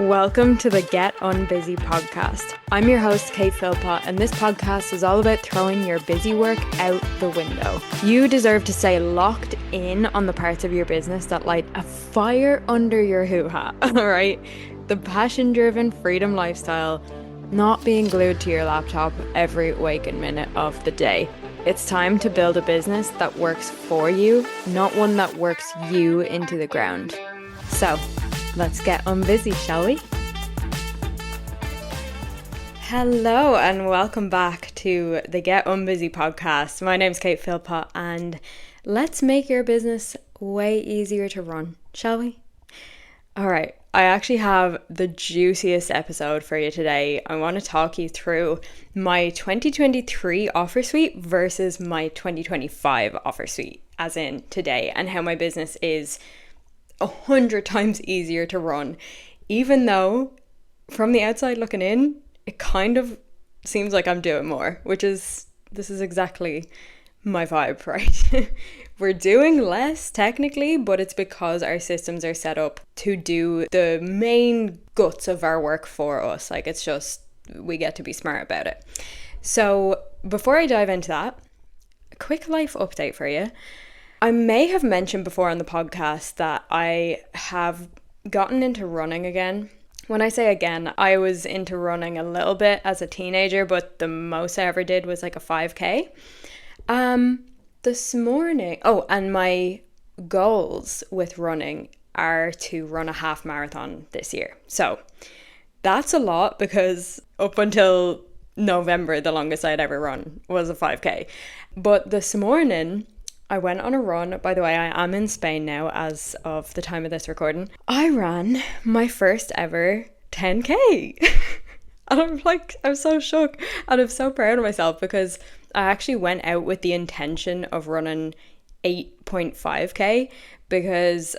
Welcome to the Get Unbusy Podcast. I'm your host, Kate Philpott, and this podcast is all about throwing your busy work out the window. You deserve to stay locked in on the parts of your business that light a fire under your hoo-ha, all right? The passion-driven freedom lifestyle, not being glued to your laptop every waking minute of the day. It's time to build a business that works for you, not one that works you into the ground. So, let's get unbusy, shall we? Hello and welcome back to the Get Unbusy Podcast. My name's Kate Philpott and let's make your business way easier to run, shall we? Alright, I actually have the juiciest episode for you today. I want to talk you through my 2023 offer suite versus my 2025 offer suite, as in today, and how my business is 100 times easier to run, even though from the outside looking in, it kind of seems like I'm doing more, this is exactly my vibe, right? We're doing less technically, but it's because our systems are set up to do the main guts of our work for us. Like, it's just, we get to be smart about it. So before I dive into that, a quick life update for you. I may have mentioned before on the podcast that I have gotten into running again. When I say again, I was into running a little bit as a teenager, but the most I ever did was like a 5K. This morning, and my goals with running are to run a half marathon this year. So that's a lot because up until November, the longest I'd ever run was a 5K. But this morning, I went on a run. By the way, I am in Spain now as of the time of this recording. I ran my first ever 10K. And I'm so shook and I'm so proud of myself because I actually went out with the intention of running 8.5K because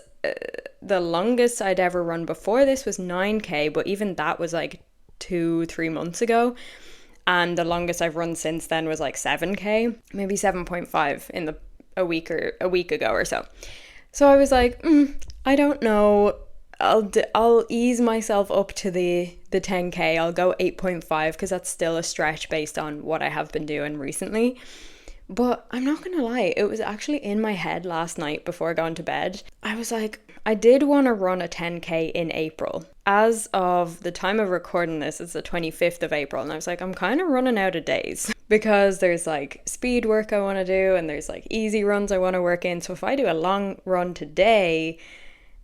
the longest I'd ever run before this was 9K, but even that was like 2-3 months ago. And the longest I've run since then was like 7K, maybe 7.5 a week ago or so. So I was like, I don't know. I'll ease myself up to the 10K. I'll go 8.5 because that's still a stretch based on what I have been doing recently. But I'm not gonna lie, it was actually in my head last night before going to bed. I was like, I did want to run a 10K in April. As of the time of recording this, it's the 25th of April. And I was like, I'm kind of running out of days because there's like speed work I want to do and there's like easy runs I want to work in. So if I do a long run today,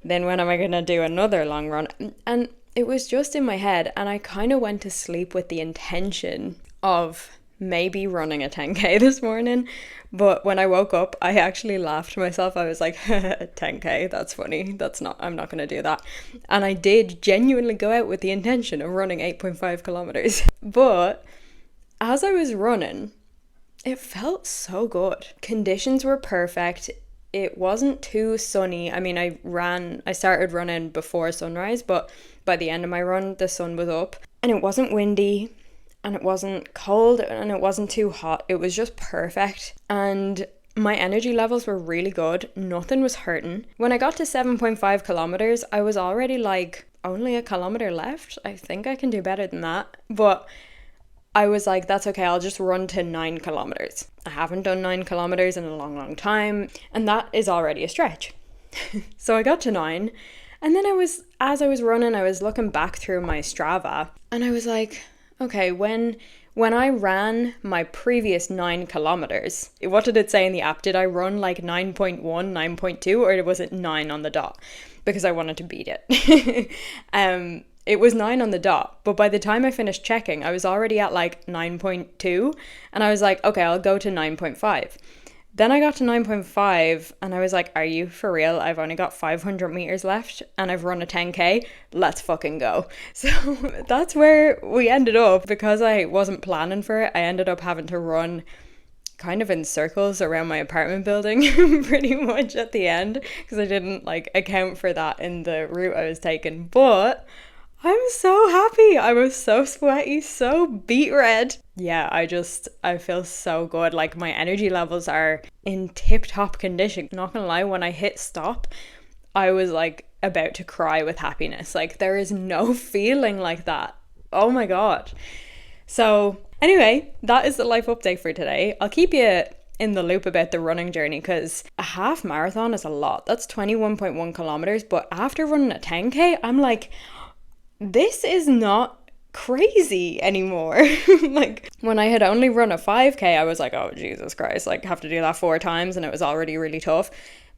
then when am I going to do another long run? And it was just in my head. And I kind of went to sleep with the intention of maybe running a 10K this morning. But when I woke up, I actually laughed to myself. I was like, 10K, that's funny. I'm not going to do that. And I did genuinely go out with the intention of running 8.5 kilometers. But as I was running, it felt so good. Conditions were perfect. It wasn't too sunny. I mean, I started running before sunrise, but by the end of my run, the sun was up and it wasn't windy. And it wasn't cold and it wasn't too hot. It was just perfect. And my energy levels were really good. Nothing was hurting. When I got to 7.5 kilometers, I was already like, only a kilometer left. I think I can do better than that. But I was like, that's okay. I'll just run to 9 kilometers. I haven't done 9 kilometers in a long, long time. And that is already a stretch. So I got to 9. And then as I was running, I was looking back through my Strava and I was like, okay, when I ran my previous 9 kilometers, what did it say in the app? Did I run like 9.1, 9.2, or was it 9 on the dot? Because I wanted to beat it. It was 9 on the dot, but by the time I finished checking, I was already at like 9.2, and I was like, okay, I'll go to 9.5. Then I got to 9.5 and I was like, are you for real? I've only got 500 meters left and I've run a 10K. Let's fucking go. So that's where we ended up. Because I wasn't planning for it, I ended up having to run kind of in circles around my apartment building pretty much at the end because I didn't like account for that in the route I was taking. But I'm so happy. I was so sweaty, so beet red. Yeah, I feel so good. Like, my energy levels are in tip-top condition. Not gonna lie, when I hit stop, I was like about to cry with happiness. Like there is no feeling like that. Oh my God. So anyway, that is the life update for today. I'll keep you in the loop about the running journey because a half marathon is a lot. That's 21.1 kilometers. But after running a 10K, I'm like, this is not crazy anymore. Like when I had only run a 5K, I was like, oh, Jesus Christ, like have to do that 4 times and it was already really tough.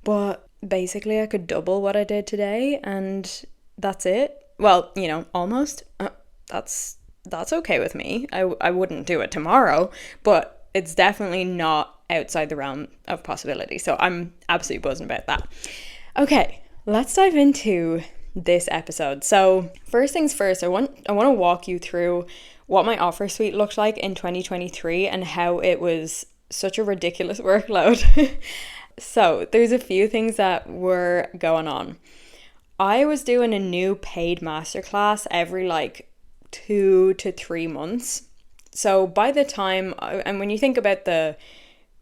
But basically I could double what I did today and that's it. Well, you know, almost. That's okay with me. I wouldn't do it tomorrow, but it's definitely not outside the realm of possibility. So I'm absolutely buzzing about that. Okay, let's dive into this episode. So first things first, I want to walk you through what my offer suite looked like in 2023 and how it was such a ridiculous workload. So there's a few things that were going on. I was doing a new paid masterclass every like 2 to 3 months. So by the time, and when you think about the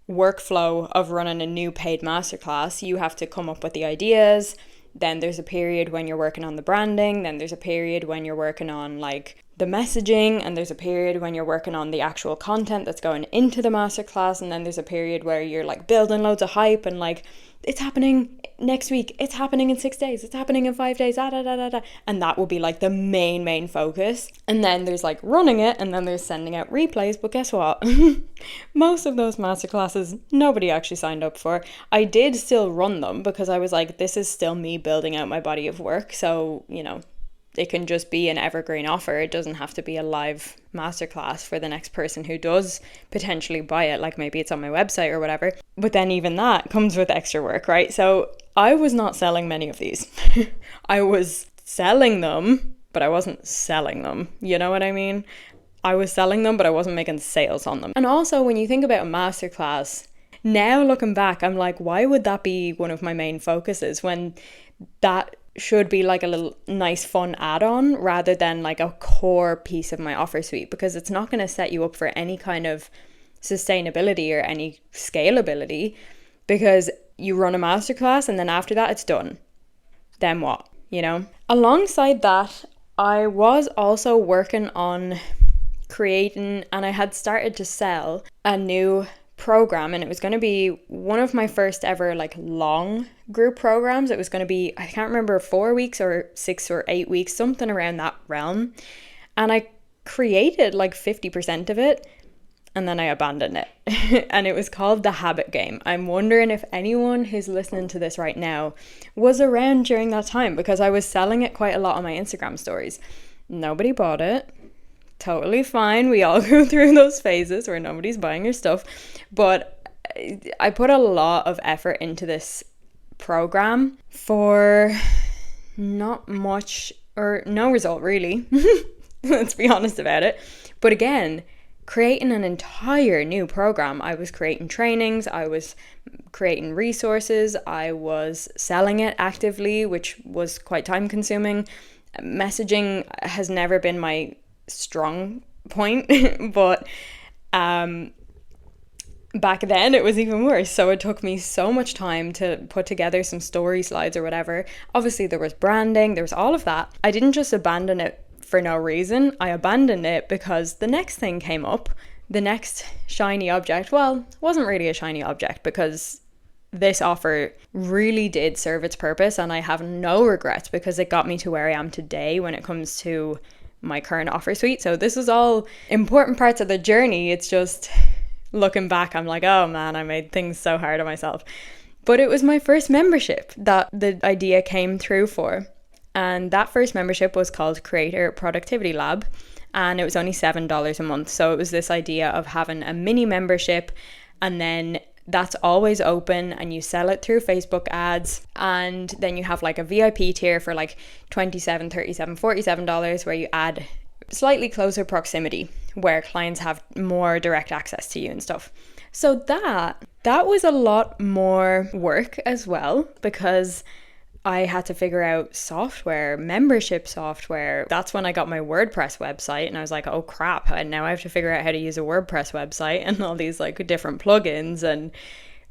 workflow of running a new paid masterclass, you have to come up with the ideas. Then there's a period when you're working on the branding. Then there's a period when you're working on like the messaging. And there's a period when you're working on the actual content that's going into the masterclass. And then there's a period where you're like building loads of hype and like, it's happening next week. It's happening in 6 days. It's happening in 5 days. And that will be like the main focus. And then there's like running it and then there's sending out replays. But guess what? Most of those masterclasses, nobody actually signed up for. I did still run them because I was like, this is still me building out my body of work. So, you know, it can just be an evergreen offer. It doesn't have to be a live masterclass for the next person who does potentially buy it. Like maybe it's on my website or whatever. But then even that comes with extra work, right? So I was not selling many of these. I was selling them, but I wasn't selling them. You know what I mean? I was selling them, but I wasn't making sales on them. And also when you think about a masterclass, now looking back, I'm like, why would that be one of my main focuses when that should be like a little nice fun add-on rather than like a core piece of my offer suite, because it's not going to set you up for any kind of sustainability or any scalability, because you run a masterclass and then after that it's done. Then what? You know? Alongside that, I was also working on creating, and I had started to sell a new program, and it was going to be one of my first ever like long group programs. It was going to be, I can't remember, 4 weeks or 6 or 8 weeks, something around that realm. And I created like 50% of it and then I abandoned it. And it was called The Habit Game. I'm wondering if anyone who's listening to this right now was around during that time, because I was selling it quite a lot on my Instagram stories. Nobody bought it. Totally fine. We all go through those phases where nobody's buying your stuff. But I put a lot of effort into this program for not much or no result, really. Let's be honest about it. But again, creating an entire new program. I was creating trainings. I was creating resources. I was selling it actively, which was quite time consuming. Messaging has never been my strong point, but back then it was even worse. So it took me so much time to put together some story slides or whatever. Obviously there was branding, there was all of that. I didn't just abandon it for no reason. I abandoned it because the next thing came up, the next shiny object. Well, it wasn't really a shiny object, because this offer really did serve its purpose and I have no regrets, because it got me to where I am today when it comes to my current offer suite. So this is all important parts of the journey. It's just looking back, I'm like, oh man, I made things so hard on myself. But it was my first membership that the idea came through for. And that first membership was called Creator Productivity Lab. And it was only $7 a month. So it was this idea of having a mini membership, and then that's always open and you sell it through Facebook ads. And then you have like a VIP tier for like $27, $37, $47 where you add slightly closer proximity where clients have more direct access to you and stuff. So that was a lot more work as well, because I had to figure out software, membership software. That's when I got my WordPress website and I was like, oh crap, and now I have to figure out how to use a WordPress website and all these like different plugins and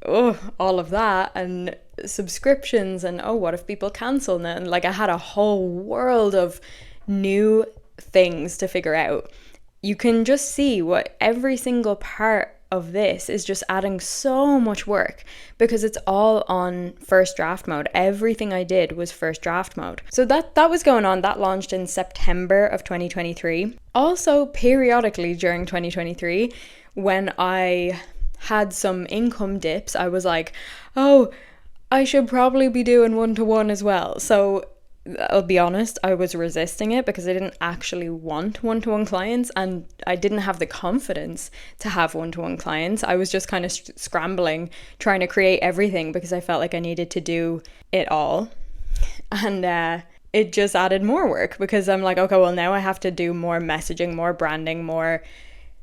all of that. And subscriptions and, oh, what if people cancel? And like I had a whole world of new things to figure out. You can just see what every single part of this is just adding so much work because it's all on first draft mode. Everything I did was first draft mode. So that was going on. That launched in September of 2023. Also, periodically during 2023, when I had some income dips, I was like, oh, I should probably be doing one-to-one as well. So I'll be honest, I was resisting it because I didn't actually want one-to-one clients and I didn't have the confidence to have one-to-one clients. I was just kind of scrambling, trying to create everything because I felt like I needed to do it all. And it just added more work because I'm like, okay, well now I have to do more messaging, more branding, more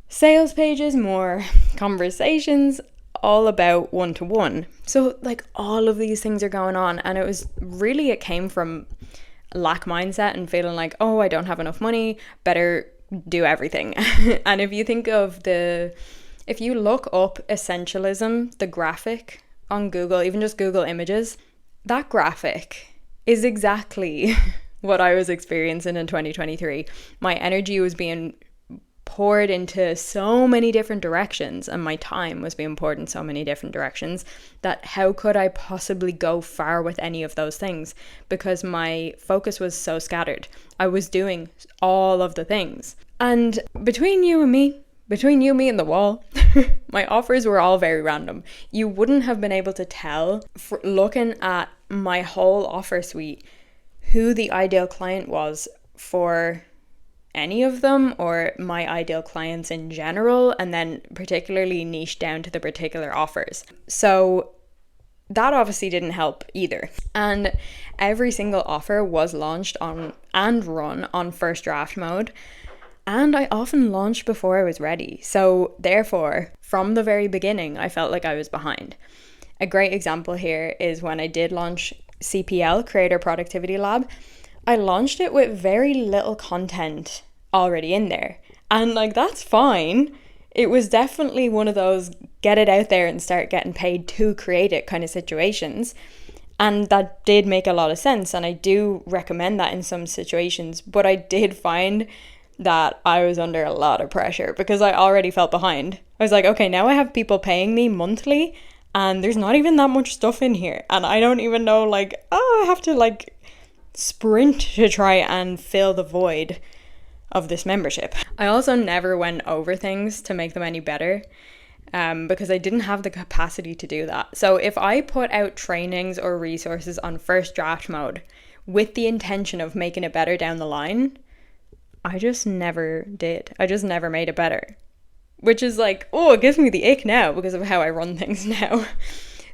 sales pages, more conversations, all about one-to-one. So like all of these things are going on, and it came from lack mindset and feeling like, oh, I don't have enough money, better do everything. And if you look up essentialism, the graphic on Google, even just Google Images, that graphic is exactly what I was experiencing in 2023. My energy was being poured into so many different directions, and my time was being poured in so many different directions, that how could I possibly go far with any of those things? Because my focus was so scattered. I was doing all of the things. And between you and me and the wall, my offers were all very random. You wouldn't have been able to tell, looking at my whole offer suite, who the ideal client was for any of them, or my ideal clients in general, and then particularly niche down to the particular offers. So that obviously didn't help either. And every single offer was launched on and run on first draft mode. And I often launched before I was ready. So therefore, from the very beginning, I felt like I was behind. A great example here is when I did launch CPL, Creator Productivity Lab. I launched it with very little content already in there. And like, that's fine. It was definitely one of those get it out there and start getting paid to create it kind of situations. And that did make a lot of sense. And I do recommend that in some situations. But I did find that I was under a lot of pressure because I already felt behind. I was like, okay, now I have people paying me monthly and there's not even that much stuff in here. And I don't even know, like, oh, I have to like sprint to try and fill the void of this membership. I also never went over things to make them any better because I didn't have the capacity to do that. So if I put out trainings or resources on first draft mode with the intention of making it better down the line, I just never did. I just never made it better, which is like, oh, it gives me the ick now because of how I run things now.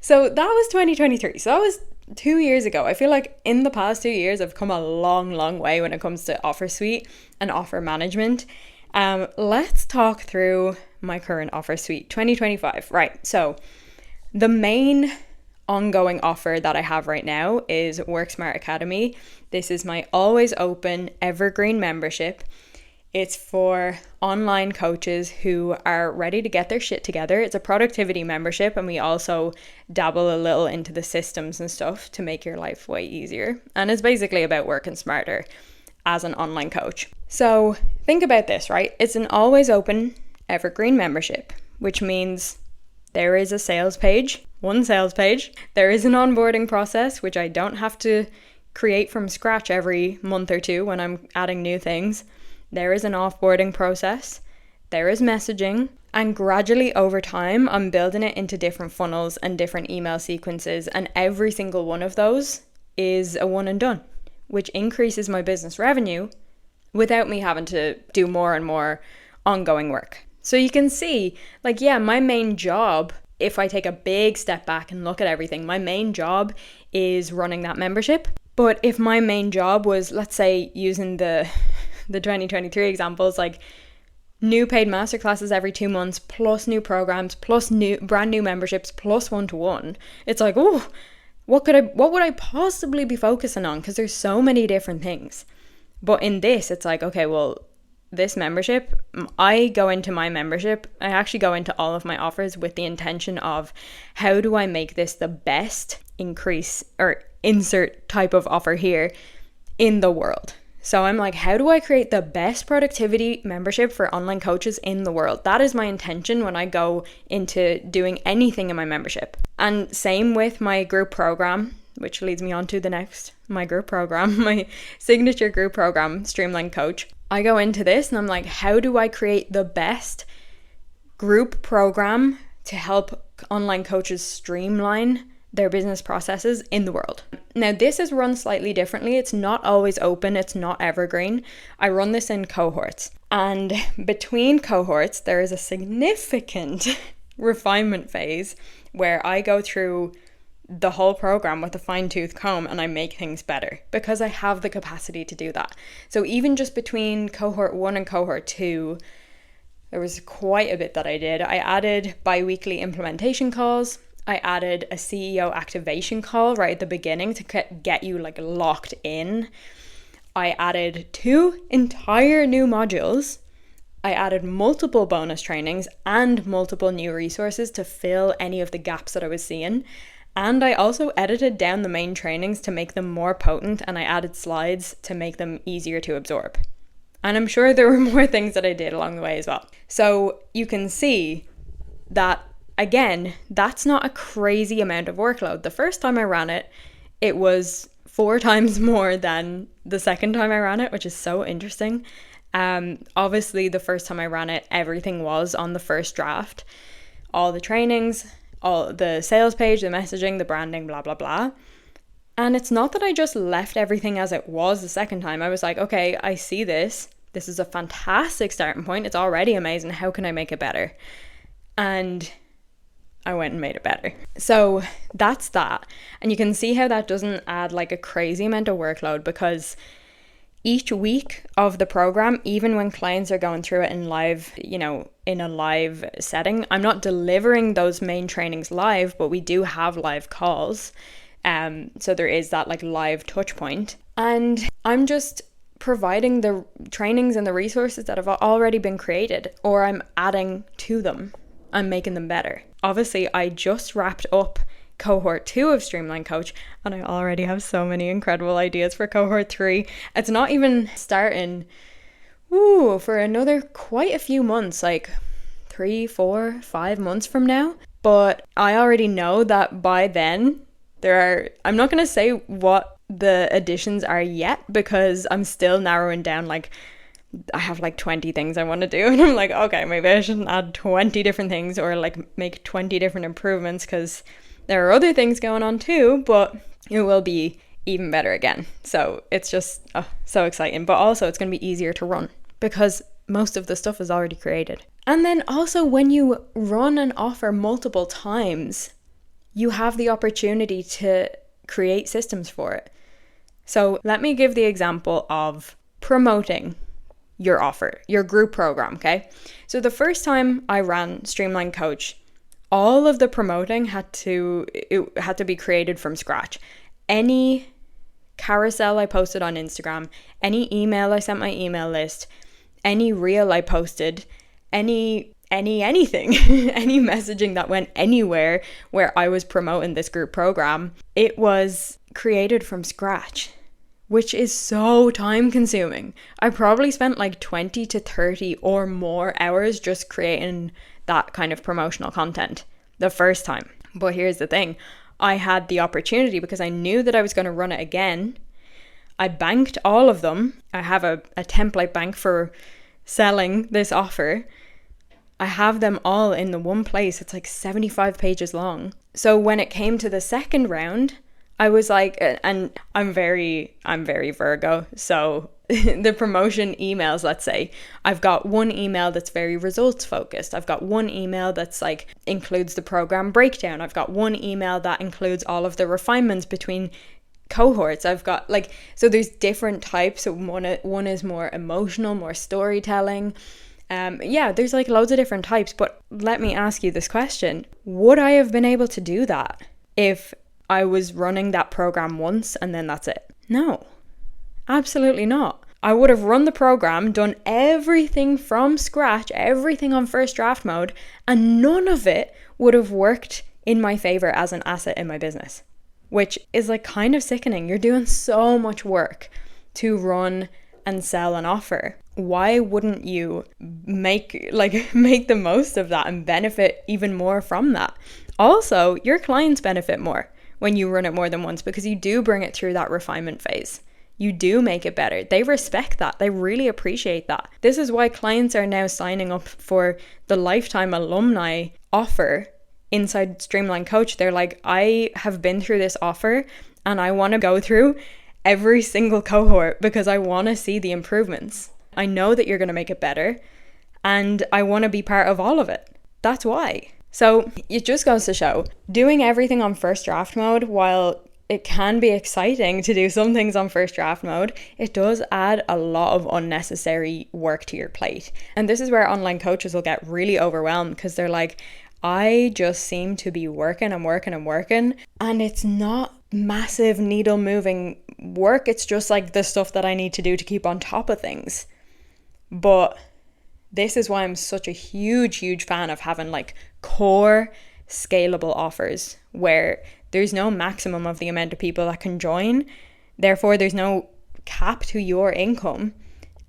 So that was 2023. So that was 2 years ago. I feel like in the past 2 years, I've come a long, long way when it comes to offer suite and offer management. Let's talk through my current offer suite, 2025. Right. So the main ongoing offer that I have right now is Work Smart Academy. This is my always open evergreen membership. It's for online coaches who are ready to get their shit together. It's a productivity membership, and we also dabble a little into the systems and stuff to make your life way easier. And it's basically about working smarter as an online coach. So think about this, right? It's an always open evergreen membership, which means there is a sales page, one sales page. There is an onboarding process, which I don't have to create from scratch every month or two when I'm adding new things. There is an offboarding process, there is messaging, and gradually over time, I'm building it into different funnels and different email sequences, and every single one of those is a one and done, which increases my business revenue without me having to do more and more ongoing work. So you can see, like, yeah, my main job, if I take a big step back and look at everything, my main job is running that membership. But if my main job was, let's say, using the 2023 examples, like new paid masterclasses every 2 months, plus new programs, plus brand new memberships, plus one-to-one, it's like, oh, what would I possibly be focusing on? Because there's so many different things. But in this, it's like, okay, well, this membership, I go into my membership, I actually go into all of my offers with the intention of how do I make this the best increase or insert type of offer here in the world. So I'm like, how do I create the best productivity membership for online coaches in the world? That is my intention when I go into doing anything in my membership. And same with my group program, which leads me on to my group program, my signature group program, Streamlined Coach. I go into this and I'm like, how do I create the best group program to help online coaches streamline their business processes in the world? Now, this is run slightly differently. It's not always open. It's not evergreen. I run this in cohorts. And between cohorts, there is a significant refinement phase where I go through the whole program with a fine-tooth comb and I make things better because I have the capacity to do that. So even just between cohort 1 and cohort 2, there was quite a bit that I did. I added bi-weekly implementation calls. I added a CEO activation call right at the beginning to get you like locked in. I added 2 entire new modules. I added multiple bonus trainings and multiple new resources to fill any of the gaps that I was seeing. And I also edited down the main trainings to make them more potent, and I added slides to make them easier to absorb. And I'm sure there were more things that I did along the way as well. So you can see that, again, that's not a crazy amount of workload. The first time I ran it, it was 4 times more than the second time I ran it, which is so interesting. Obviously, the first time I ran it, everything was on the first draft. All the trainings, all the sales page, the messaging, the branding, blah, blah, blah. And it's not that I just left everything as it was the second time. I was like, okay, I see this. This is a fantastic starting point. It's already amazing. How can I make it better? And I went and made it better. So that's that. And you can see how that doesn't add like a crazy amount of workload, because each week of the program, even when clients are going through it in live, in a live setting, I'm not delivering those main trainings live, but we do have live calls. So there is that like live touch point. And I'm just providing the trainings and the resources that have already been created, or I'm adding to them. I'm making them better. Obviously, I just wrapped up cohort 2 of Streamlined Coach, and I already have so many incredible ideas for cohort 3. It's not even starting for another quite a few months, like 3, 4, 5 months from now. But I already know that by then I'm not going to say what the additions are yet, because I'm still narrowing down. Like, I have like 20 things I want to do, and I'm like, okay, maybe I shouldn't add 20 different things or like make 20 different improvements, because there are other things going on too, but it will be even better again. So it's just so exciting. But also it's going to be easier to run because most of the stuff is already created. And then also when you run an offer multiple times, you have the opportunity to create systems for it. So let me give the example of promoting your offer, your group program, okay? So the first time I ran Streamlined Coach, all of the promoting had to be created from scratch. Any carousel I posted on Instagram, any email I sent my email list, any reel I posted, anything, any messaging that went anywhere where I was promoting this group program, it was created from scratch, which is so time consuming. I probably spent like 20 to 30 or more hours just creating that kind of promotional content the first time. But here's the thing. I had the opportunity because I knew that I was going to run it again. I banked all of them. I have a template bank for selling this offer. I have them all in the one place. It's like 75 pages long. So when it came to the second round, I was like, and I'm very Virgo. So the promotion emails, let's say, I've got one email that's very results focused. I've got one email that's like includes the program breakdown. I've got one email that includes all of the refinements between cohorts. I've got like, so there's different types. So one is more emotional, more storytelling. There's like loads of different types. But let me ask you this question. Would I have been able to do that if I was running that program once and then that's it? No, absolutely not. I would have run the program, done everything from scratch, everything on first draft mode, and none of it would have worked in my favor as an asset in my business, which is like kind of sickening. You're doing so much work to run and sell an offer. Why wouldn't you make the most of that and benefit even more from that? Also, your clients benefit more when you run it more than once, because you do bring it through that refinement phase. You do make it better. They respect that. They really appreciate that. This is why clients are now signing up for the lifetime alumni offer inside Streamlined Coach. They're like, I have been through this offer and I want to go through every single cohort because I want to see the improvements. I know that you're going to make it better and I want to be part of all of it. That's why. So it just goes to show, doing everything on first draft mode, while it can be exciting to do some things on first draft mode, it does add a lot of unnecessary work to your plate. And this is where online coaches will get really overwhelmed because they're like, I just seem to be working and it's not massive needle moving work. It's just like the stuff that I need to do to keep on top of things. But this is why I'm such a huge fan of having like core scalable offers where there's no maximum of the amount of people that can join. Therefore, there's no cap to your income.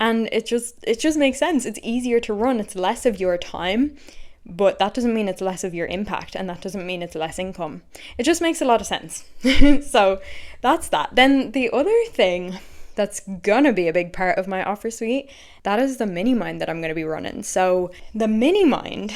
And it just makes sense. It's easier to run. It's less of your time, but that doesn't mean it's less of your impact, and that doesn't mean it's less income. It just makes a lot of sense. So that's that. Then the other thing that's gonna be a big part of my offer suite, that is the mini mind that I'm gonna be running. So the mini mind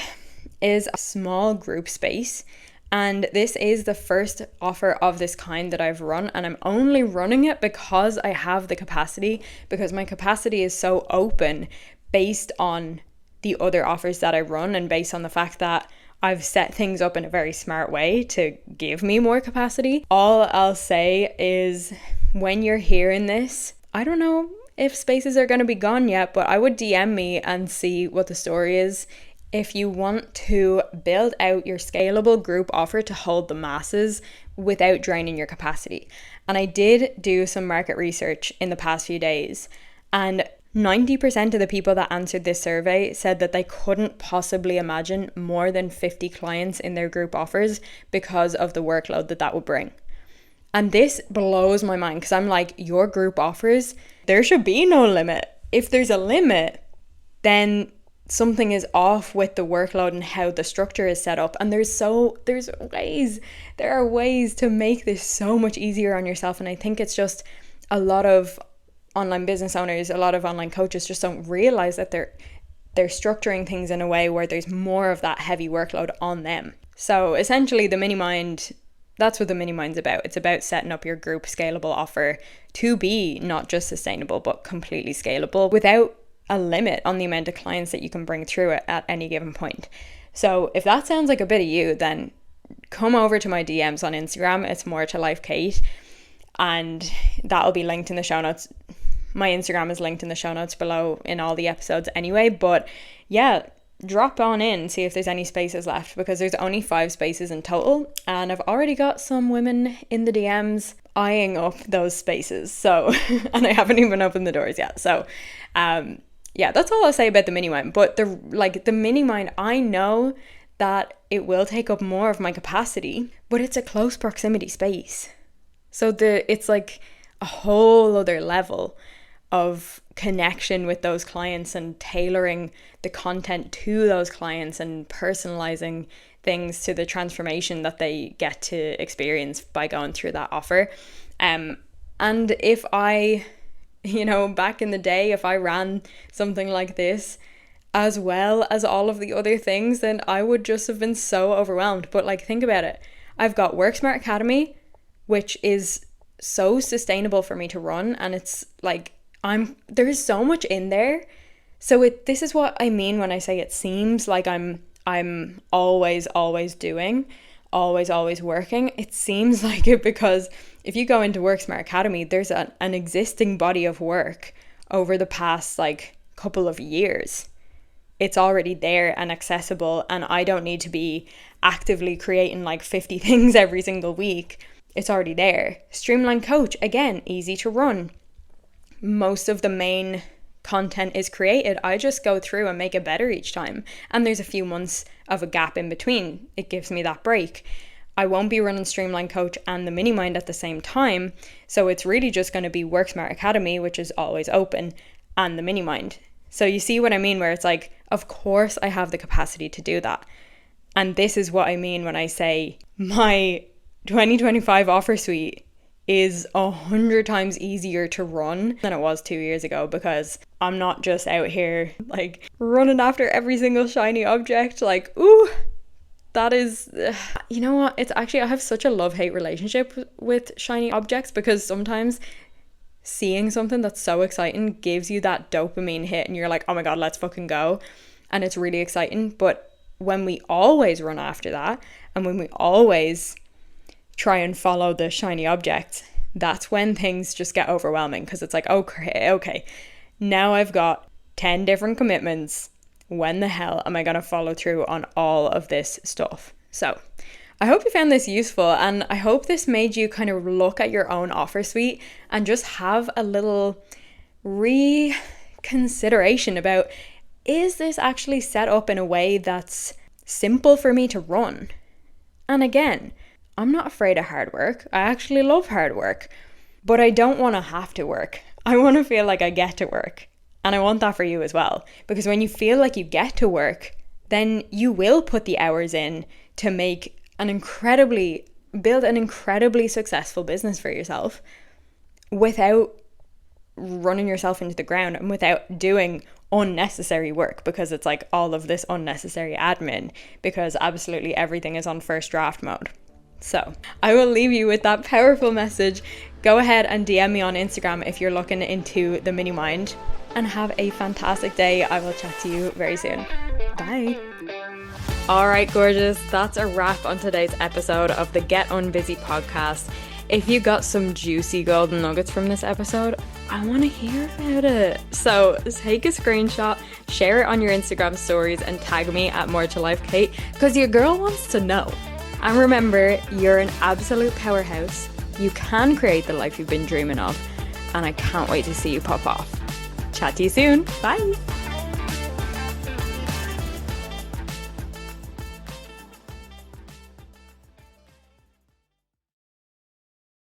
is a small group space, and this is the first offer of this kind that I've run, and I'm only running it because I have the capacity, because my capacity is so open based on the other offers that I run and based on the fact that I've set things up in a very smart way to give me more capacity. All I'll say is, when you're hearing this, I don't know if spaces are going to be gone yet, but I would DM me and see what the story is. If you want to build out your scalable group offer to hold the masses without draining your capacity. And I did do some market research in the past few days, and 90% of the people that answered this survey said that they couldn't possibly imagine more than 50 clients in their group offers because of the workload that would bring. And this blows my mind, because I'm like, your group offers, there should be no limit. If there's a limit, then something is off with the workload and how the structure is set up. And there are ways to make this so much easier on yourself. And I think it's just a lot of online business owners, a lot of online coaches just don't realize that they're structuring things in a way where there's more of that heavy workload on them. So essentially the mini mind, that's what the mini mind's about. It's about setting up your group scalable offer to be not just sustainable, but completely scalable without a limit on the amount of clients that you can bring through it at any given point. So if that sounds like a bit of you, then come over to my DMs on Instagram. It's More to Life Kate, and that'll be linked in the show notes. My Instagram is linked in the show notes below in all the episodes anyway. But yeah, drop on in, see if there's any spaces left, because there's only 5 spaces in total, and I've already got some women in the DMs eyeing up those spaces. So, and I haven't even opened the doors yet. So, yeah, that's all I'll say about the mini mind. But the mini mind, I know that it will take up more of my capacity, but it's a close proximity space. So it's like a whole other level of connection with those clients and tailoring the content to those clients and personalizing things to the transformation that they get to experience by going through that offer. And if I, back in the day, if I ran something like this as well as all of the other things, then I would just have been so overwhelmed. But think about it. I've got WorkSmart Academy, which is so sustainable for me to run, and it's like there's so much in there. So this is what I mean when I say it seems like I'm always doing, always working. It seems like it because if you go into WorkSmart Academy, there's an existing body of work over the past couple of years. It's already there and accessible, and I don't need to be actively creating 50 things every single week. It's already there. Streamlined Coach, again, easy to run. most of the main content is created, I just go through and make it better each time. And there's a few months of a gap in between. It gives me that break. I won't be running Streamlined Coach and the Mini Mind at the same time. So it's really just going to be Work Smart Academy, which is always open, and the Mini Mind. So you see what I mean, where it's like, of course I have the capacity to do that. And this is what I mean when I say my 2025 offer suite is 100 times easier to run than it was 2 years ago, because I'm not just out here like running after every single shiny object. Like, ooh, that is, you know what? It's actually, I have such a love-hate relationship with shiny objects, because sometimes seeing something that's so exciting gives you that dopamine hit and you're like, oh my God, let's fucking go. And it's really exciting. But when we always run after that, and when we always try and follow the shiny objects, that's when things just get overwhelming, because it's like, okay, now I've got 10 different commitments. When the hell am I going to follow through on all of this stuff? So I hope you found this useful, and I hope this made you kind of look at your own offer suite and just have a little reconsideration about, is this actually set up in a way that's simple for me to run? And again, I'm not afraid of hard work. I actually love hard work, but I don't want to have to work. I want to feel like I get to work. And I want that for you as well, because when you feel like you get to work, then you will put the hours in to make build an incredibly successful business for yourself without running yourself into the ground and without doing unnecessary work, because it's like all of this unnecessary admin, because absolutely everything is on first draft mode. So I will leave you with that powerful message. Go ahead and DM me on Instagram if you're looking into the Mini Mind, and have a fantastic day. I will chat to you very soon. Bye. All right, gorgeous. That's a wrap on today's episode of the Get Unbusy podcast. If you got some juicy golden nuggets from this episode, I want to hear about it. So take a screenshot, share it on your Instagram stories, and tag me at More to Life Kate, because your girl wants to know. And remember, you're an absolute powerhouse. You can create the life you've been dreaming of, and I can't wait to see you pop off. Chat to you soon. Bye.